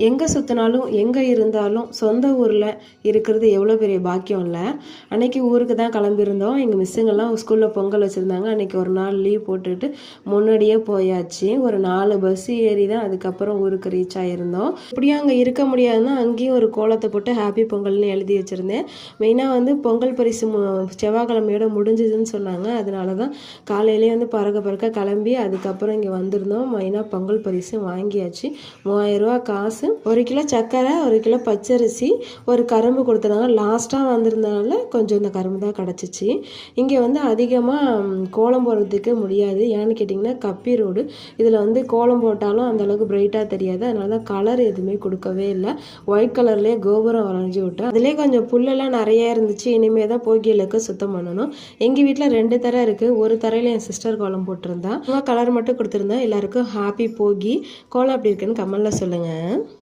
எங்கே சுற்றினாலும் எங்கே இருந்தாலும் சொந்த ஊரில் இருக்கிறது எவ்வளோ பெரிய பாக்கியம் இல்லை. அன்றைக்கி ஊருக்கு தான் கிளம்பியிருந்தோம். எங்கள் மிஸ்ஸுங்கெல்லாம் ஸ்கூலில் பொங்கல் வச்சுருந்தாங்க. அன்றைக்கி ஒரு நாள் லீவ் போட்டுட்டு முன்னாடியே போயாச்சு. ஒரு 4 பஸ் ஏறி தான் அதுக்கப்புறம் ஊருக்கு ரீச் ஆகியிருந்தோம். இப்படியும் அங்கே இருக்க முடியாதுன்னா அங்கேயும் ஒரு கோலத்தை போட்டு ஹாப்பி பொங்கல்னு எழுதி வச்சுருந்தேன். மெயினாக வந்து பொங்கல் பரிசு செவ்வாய்க்கிழமையோட முடிஞ்சதுன்னு சொன்னாங்க. அதனால தான் காலையிலேயே வந்து பறக்க கிளம்பி அதுக்கப்புறம் இங்கே வந்திருந்தோம். மெயினாக பொங்கல் பரிசு வாங்கியாச்சு. 3000 ரூபா காசு, 1 கிலோ சர்க்கரை, 1 கிலோ பச்சரிசி, ஒரு கரும்பு கொடுத்துருந்தாங்க. லாஸ்ட்டாக வந்திருந்தனால கொஞ்சம் இந்த கரும்பு தான் கிடச்சிச்சு. இங்கே வந்து அதிகமாக கோலம் போடுறதுக்கு முடியாது. ஏன்னு கேட்டிங்கன்னா கப்பி ரோடு. இதில் வந்து கோலம் போட்டாலும் அந்தளவுக்கு பிரைட்டாக தெரியாது. அதனால தான் கலர் எதுவுமே கொடுக்கவே இல்லை. ஒயிட் கலர்லேயே கோபுரம் வரைஞ்சி விட்டேன். அதிலே கொஞ்சம் புல்லெல்லாம் நிறைய இருந்துச்சு. இனிமேல் தான் போகியலுக்கு சுத்தம் பண்ணணும். எங்கள் வீட்டில் 2 தரை இருக்குது. ஒரு தரையில் என் சிஸ்டர் கோலம் போட்டிருந்தா. கலர் மட்டும் கொடுத்துருந்தேன். எல்லாருக்கும் ஹாப்பி போகி. கோலம் எப்படி இருக்குன்னு கமெண்ட்ல சொல்லுங்கள்.